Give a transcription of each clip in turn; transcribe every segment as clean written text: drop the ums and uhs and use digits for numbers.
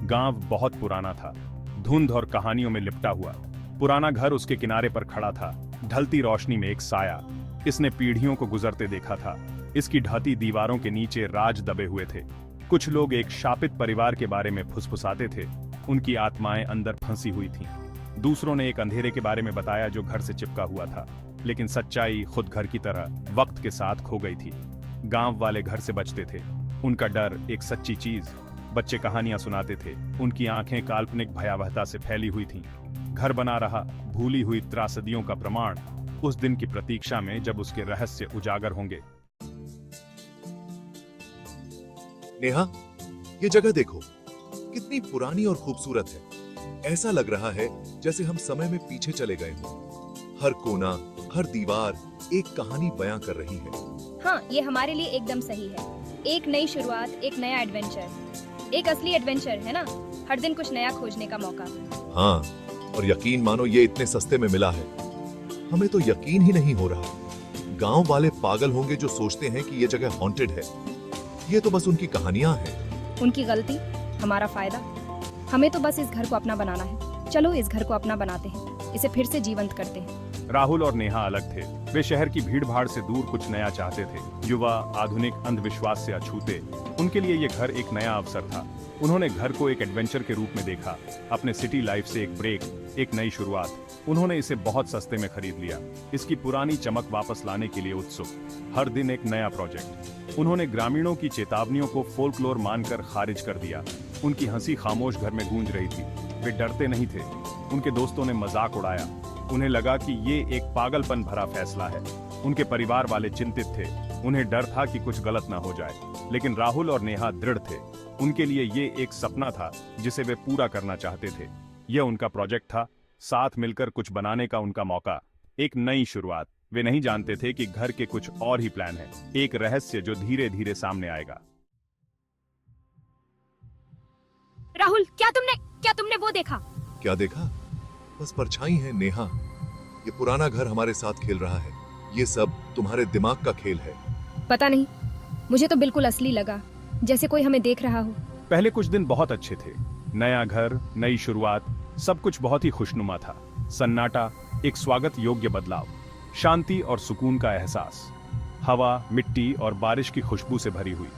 गांव बहुत पुराना था, धुंध और कहानियों में लिपटा हुआ। पुराना घर उसके किनारे पर खड़ा था, ढलती रोशनी में एक साया। इसने पीढ़ियों को गुजरते देखा था। इसकी ढाती दीवारों के नीचे राज दबे हुए थे। कुछ लोग एक शापित परिवार के बारे में फुसफुसाते थे, उनकी आत्माएं अंदर फंसी हुई थीं। दूसरों ने एक अंधेरे के बारे में बताया जो घर से चिपका हुआ था, लेकिन सच्चाई खुद घर की तरह वक्त के साथ खो गई थी। गांव वाले घर से बचते थे, उनका डर एक सच्ची चीज। बच्चे कहानियां सुनाते थे, उनकी आंखें काल्पनिक भयावहता से फैली हुई थीं। घर बना रहा भूली हुई त्रासदियों का प्रमाण, उस दिन की प्रतीक्षा में जब उसके रहस्य उजागर होंगे। नेहा, ये जगह देखो, कितनी पुरानी और खूबसूरत है। ऐसा लग रहा है जैसे हम समय में पीछे चले गए हों। हर कोना, हर दीवार एक कहानी बयां कर रही है। हाँ, ये हमारे लिए एकदम सही है। एक नई शुरुआत, एक नया एडवेंचर। एक असली एडवेंचर है ना, हर दिन कुछ नया खोजने का मौका। हाँ, और यकीन मानो ये इतने सस्ते में मिला है। हमें तो यकीन ही नहीं हो रहा। गांव वाले पागल होंगे जो सोचते हैं कि ये जगह हॉन्टेड है। ये तो बस उनकी कहानियां हैं। उनकी गलती, हमारा फायदा। हमें तो बस इस घर को अपना बनाना है। चलो इस घर को अपना बनाते हैं, इसे फिर से जीवंत करते हैं। राहुल और नेहा अलग थे। वे शहर की भीड़-भाड़ से दूर कुछ नया चाहते थे। युवा, आधुनिक अंधविश्वास से अछूते। उनके लिए ये घर एक नया अवसर था। उन्होंने घर को एक एडवेंचर के रूप में देखा, अपने सिटी लाइफ से एक ब्रेक, एक नई शुरुआत। उन्होंने इसे बहुत सस्ते में खरीद लिया, इसकी पुरानी चमक वापस लाने के लिए उत्सुक। हर दिन एक नया प्रोजेक्ट। उन्होंने ग्रामीणों की चेतावनियों को फोल्कलोर मानकर खारिज कर दिया। उनकी हंसी खामोश घर में गूंज रही थी। वे डरते नहीं थे। उनके दोस्तों ने मजाक उड़ाया। उन्हें लगा कि ये एक पागलपन भरा फैसला है। उनके परिवार वाले चिंतित थे, उन्हें डर था कि कुछ गलत ना हो जाए। लेकिन राहुल और नेहा दृढ़ थे। उनके लिए ये एक सपना था जिसे वे पूरा करना चाहते थे। यह उनका प्रोजेक्ट था, साथ मिलकर कुछ बनाने का उनका मौका, एक नई शुरुआत। वे नहीं जानते थे कि घर के कुछ और ही प्लान है, एक रहस्य जो धीरे धीरे सामने आएगा। राहुल, क्या तुमने वो देखा? क्या देखा? बस परछाई है नेहा। ये पुराना घर हमारे साथ खेल रहा है। ये सब तुम्हारे दिमाग का खेल है। पता नहीं, मुझे तो बिल्कुल असली लगा, जैसे कोई हमें देख रहा हो। पहले कुछ दिन बहुत अच्छे थे। नया घर, नई शुरुआत, सब कुछ बहुत ही खुशनुमा था। सन्नाटा, एक स्वागत योग्य बदलाव, शांति और सुकून का एहसास। हवा, मिट्टी और बारिश की खुशबू से भरी हुई।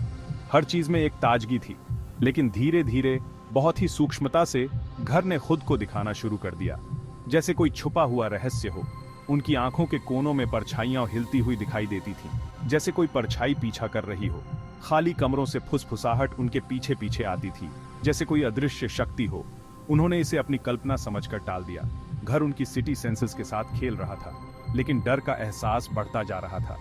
हर चीज में एक ताजगी थी। लेकिन धीरे धीरे, बहुत ही सूक्ष्मता से घर ने खुद को दिखाना शुरू कर दिया, जैसे कोई छुपा हुआ रहस्य हो। उनकी आंखों के कोनों में परछाइयां हिलती हुई दिखाई देती थीं, जैसे कोई परछाई पीछा कर रही हो। खाली कमरों से फुसफुसाहट उनके पीछे पीछे आती थी, जैसे कोई अदृश्य शक्ति हो। उन्होंने इसे अपनी कल्पना समझकर टाल दिया। घर उनकी सिटी सेंसेस के साथ खेल रहा था, लेकिन डर का एहसास बढ़ता जा रहा था।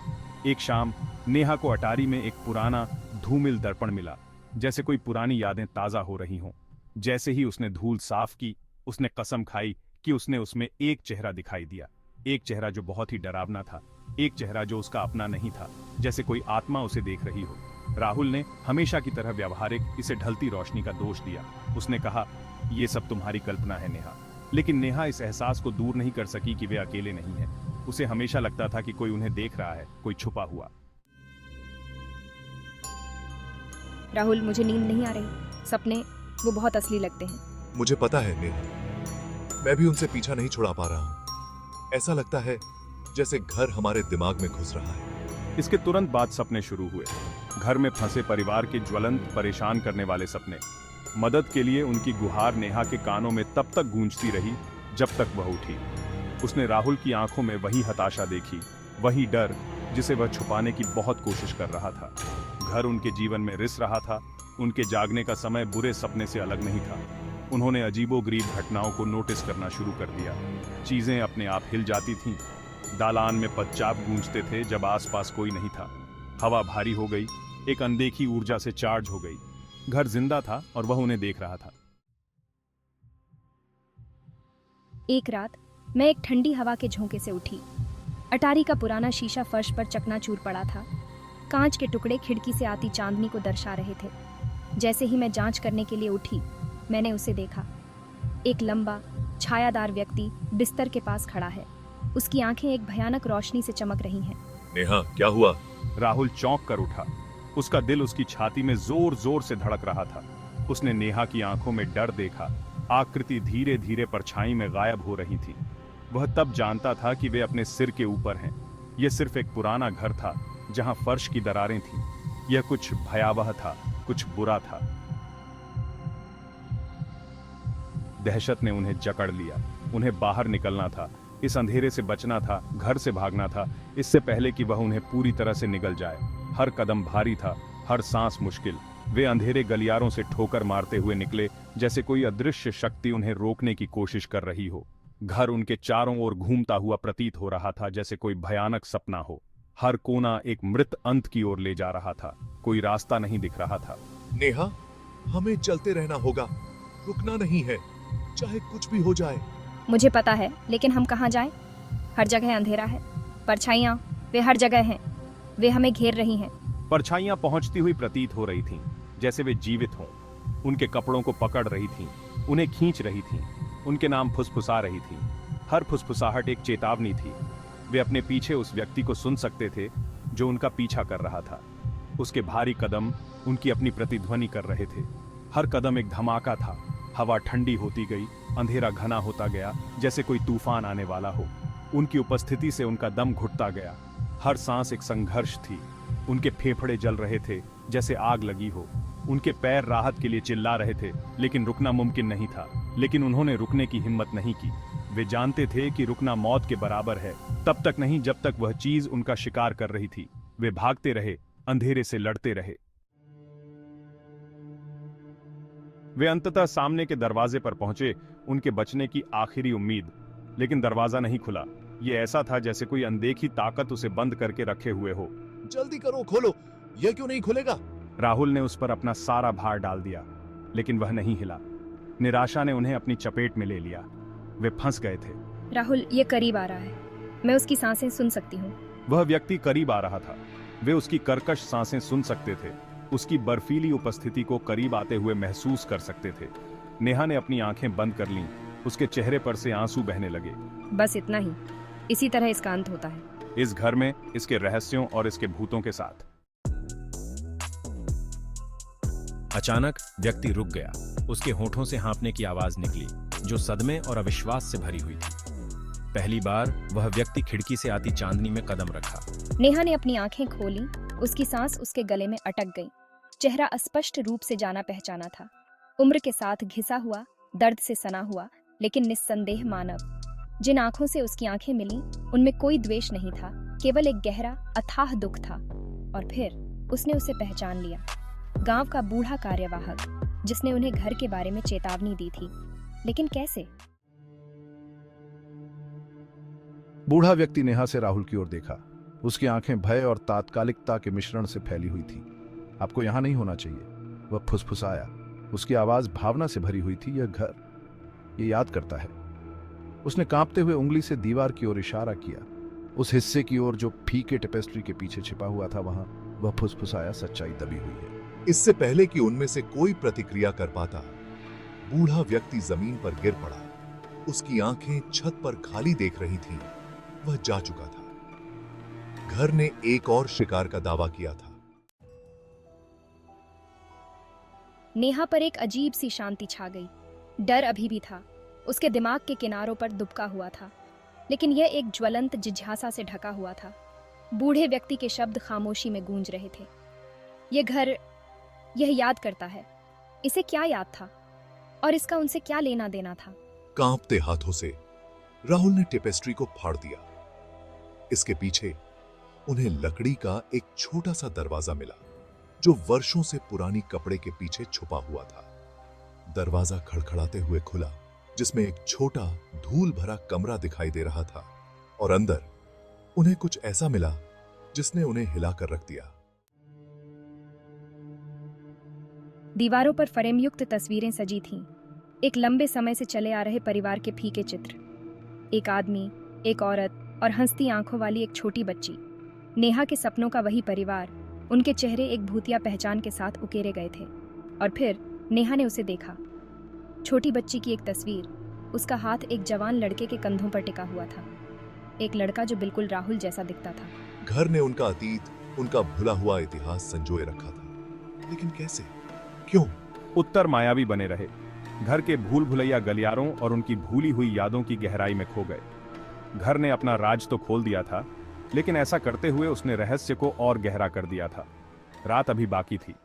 एक शाम नेहा को अटारी में एक पुराना धूमिल दर्पण मिला, जैसे कोई पुरानी यादें ताजा हो रही हों। जैसे ही उसने धूल साफ की, उसने कसम खाई कि उसने उसमें एक चेहरा दिखाई दिया। एक चेहरा जो बहुत ही डरावना था, एक चेहरा जो उसका अपना नहीं था, जैसे कोई आत्मा उसे देख रही हो। राहुल ने हमेशा की तरह व्यावहारिक इसे ढलती रोशनी का दोष दिया। उसने कहा, ये सब तुम्हारी कल्पना है नेहा। लेकिन नेहा इस एहसास को दूर नहीं कर सकी कि वे अकेले नहीं हैं। उसे हमेशा लगता था कि कोई उन्हें देख रहा है, कोई छुपा हुआ। राहुल, मुझे नींद नहीं आ रही। सपने वो बहुत असली लगते हैं। मुझे पता है नेहा, मैं भी उनसे पीछा नहीं छुड़ा पा रहा हूँ। ऐसा लगता है जैसे घर हमारे दिमाग में घुस रहा है। इसके तुरंत बाद सपने शुरू हुए। घर में फंसे परिवार के ज्वलंत, परेशान करने वाले सपने। मदद के लिए उनकी गुहार नेहा के कानों में तब तक गूंजती रही जब तक वह उठी। उसने राहुल की आंखों में वही हताशा देखी, वही डर जिसे वह छुपाने की बहुत कोशिश कर रहा था। घर उनके जीवन में रिस रहा था। उनके जागने का समय बुरे सपने से अलग नहीं था। उन्होंने अजीबोगरीब घटनाओं को नोटिस करना शुरू कर दिया। चीजें अपने आप हिल जाती थीं। दालान में पदचाप गूंजते थे जब आसपास कोई नहीं था। हवा भारी हो गई, एक अनदेखी ऊर्जा से चार्ज हो गई। घर जिंदा था और वह उन्हें देख रहा था। एक रात मैं एक ठंडी हवा के झोंके से उठी। अटारी का पुराना शीशा फर्श पर चकनाचूर पड़ा था। कांच के टुकड़े खिड़की से आती चांदनी को दर्शा रहे थे। जैसे ही मैं जांच करने के लिए उठी, मैंने उसे देखा। एक लंबा, छायादार व्यक्ति बिस्तर के पास खड़ा है। उसकी आंखें एक भयानक रोशनी से चमक रही हैं। नेहा, क्या हुआ? राहुल चौंक कर उठा। उसका दिल उसकी छाती में जोर जोर से धड़क रहा था। उसने नेहा की आंखों में डर देखा। आकृति धीरे धीरे परछाई में गायब हो रही थी। वह तब जानता था कि वे अपने सिर के ऊपर हैं। यह सिर्फ एक पुराना घर था जहां फर्श की दरारें थीं। यह कुछ भयावह था, कुछ बुरा था। दहशत ने उन्हें जकड़ लिया। उन्हें बाहर निकलना था, इस अंधेरे से बचना था, घर से भागना था, इससे पहले कि वह उन्हें पूरी तरह से निगल जाए। हर कदम भारी था, हर सांस मुश्किल। वे अंधेरे गलियारों से ठोकर मारते हुए निकले, जैसे कोई अदृश्य शक्ति उन्हें रोकने की कोशिश कर रही हो। घर उनके चारों ओर घूमता हुआ प्रतीत हो रहा था, जैसे कोई भयानक सपना हो। हर कोना एक मृत अंत की ओर ले जा रहा था। कोई रास्ता नहीं दिख रहा था। नेहा, हमें चलते रहना होगा, रुकना नहीं है, चाहे कुछ भी हो जाए। मुझे पता है, लेकिन हम कहाँ जाएं? हर जगह अंधेरा है। परछाइयाँ, वे हर जगह हैं। वे हमें घेर रही हैं। परछाइयां पहुंचती हुई प्रतीत हो रही थीं, जैसे वे जीवित हों। उनके कपड़ों को पकड़ रही थीं, उन्हें खींच रही थीं, उनके नाम फुसफुसा रही थीं। हर फुसफुसाहट एक चेतावनी थी। वे अपने पीछे उस व्यक्ति को सुन सकते थे जो उनका पीछा कर रहा था। उसके भारी कदम उनकी अपनी प्रतिध्वनि कर रहे थे। हर कदम एक धमाका था। हवा ठंडी होती गई, अंधेरा घना होता गया, जैसे कोई तूफान आने वाला हो। उनकी उपस्थिति से उनका दम घुटता गया। हर सांस एक संघर्ष थी। उनके फेफड़े जल रहे थे, जैसे आग लगी हो। उनके पैर राहत के लिए चिल्ला रहे थे, लेकिन रुकना मुमकिन नहीं था। लेकिन उन्होंने रुकने की हिम्मत नहीं की। वे जानते थे कि रुकना मौत के बराबर है। तब तक नहीं जब तक वह चीज उनका शिकार कर रही थी। वे भागते रहे, अंधेरे से लड़ते रहे। वे अंततः सामने के दरवाजे पर पहुंचे, उनके बचने की आखिरी उम्मीद। लेकिन दरवाजा नहीं खुला। यह ऐसा था जैसे कोई अनदेखी ताकत उसे बंद करके रखे हुए हो। जल्दी करो, खोलो, यह क्यों नहीं खुलेगा? राहुल ने उस पर अपना सारा भार डाल दिया, लेकिन वह नहीं हिला। निराशा ने उन्हें अपनी चपेट में ले लिया। वे फंस गए थे। राहुल, ये करीब आ रहा है। मैं उसकी सांसें सुन सकती हूँ। वह व्यक्ति करीब आ रहा था। वे उसकी कर्कश सांसें सुन सकते थे। उसकी बर्फीली उपस्थिति को करीब आते हुए महसूस कर सकते थे। नेहा ने अपनी आंखें बंद कर लीं। उसके चेहरे पर से आंसू बहने लगे। बस इतना ही। इसी तरह इसका अंत होता है। इस घर में, इसके रहस्यों और इसके भूतों के साथ। अचानक व्यक्ति रुक गया। उसके होठों से हाँफने की आवाज निकली, जो सदमे और अविश्वास से भरी हुई थी। पहली बार वह व्यक्ति खिड़की से आती चांदनी में कदम रखा। नेहा ने अपनी आंखें खोली। उसकी सांस उसके गले में अटक गई। चेहरा अस्पष्ट रूप से जाना पहचाना था। उम्र के साथ घिसा हुआ, दर्द से सना हुआ, लेकिन निस्संदेह मानव। जिन आंखों से उसकी आंखें मिली, उनमें कोई द्वेष नहीं था, केवल एक गहरा, अथाह दुख था। और फिर उसने उसे पहचान लिया। गांव का बूढ़ा कार्यवाहक, जिसने उन्हें घर के बारे में चेतावनी दी थी। लेकिन कैसे? बूढ़ा व्यक्ति नेहा से राहुल की ओर देखा। उसकी आंखें भय और तात्कालिकता के मिश्रण से फैली हुई थीं। आपको यहां नहीं होना चाहिए, वह फुसफुसाया। उसकी आवाज भावना से भरी हुई थी। यह घर, ये याद करता है। उसने कांपते हुए उंगली से दीवार की ओर इशारा किया, उस हिस्से की ओर जो फीके टेपेस्ट्री के पीछे छिपा हुआ था। वहां वह फुसफुसाया, सच्चाई दबी हुई है। इससे पहले कि उनमें से कोई प्रतिक्रिया कर पाता, बूढ़ा व्यक्ति जमीन पर गिर पड़ा। उसकी आंखें छत पर खाली देख रही थीं। वह जा चुका था। घर ने एक और शिकार का दावा किया था। नेहा पर एक अजीब सी शांति छा गई। डर अभी भी था, उसके दिमाग के किनारों पर दुबका हुआ था, लेकिन यह एक ज्वलंत जिज्ञासा से ढका हुआ था। बूढ़े व्यक्ति के शब्द खामोशी में गूंज रहे थे। यह घर, यह याद करता है। इसे क्या याद था और इसका उनसे क्या लेना देना था? कांपते हाथों से राहुल ने टेपेस्ट्री को फाड़ दिया। इसके पीछे उन्हें लकड़ी का एक छोटा सा दरवाजा मिला, जो वर्षों से पुरानी कपड़े के पीछे छुपा हुआ था। दरवाजा खड़खड़ाते हुए खुला, जिसमें एक छोटा धूल भरा कमरा दिखाई दे रहा था। और अंदर उन्हें कुछ ऐसा मिला जिसने उन्हें हिलाकर रख दिया। दीवारों पर फ्रेमयुक्त तस्वीरें सजी थीं। एक लंबे समय से चले आ रहे परिवार के फीके चित्र। एक आदमी, एक औरत और हंसती आंखों वाली एक छोटी बच्ची। नेहा के सपनों का वही परिवार। उनके चेहरे एक भूतिया पहचान के साथ उकेरे गए थे। और फिर नेहा ने उसे देखा। छोटी बच्ची की एक तस्वीर। उसका हाथ एक जवान लड़के के कंधों पर टिका हुआ था। एक लड़का जो बिल्कुल राहुल जैसा दिखता था। घर ने उनका अतीत, उनका भुला हुआ इतिहास संजोए रखा था। लेकिन कैसे? क्यों? उत्तर मायावी बने रहे। घर के भूल भुलैया गलियारों और उनकी भूली हुई यादों की गहराई में खो गए। घर ने अपना राज तो खोल दिया था, लेकिन ऐसा करते हुए उसने रहस्य को और गहरा कर दिया था। रात अभी बाकी थी।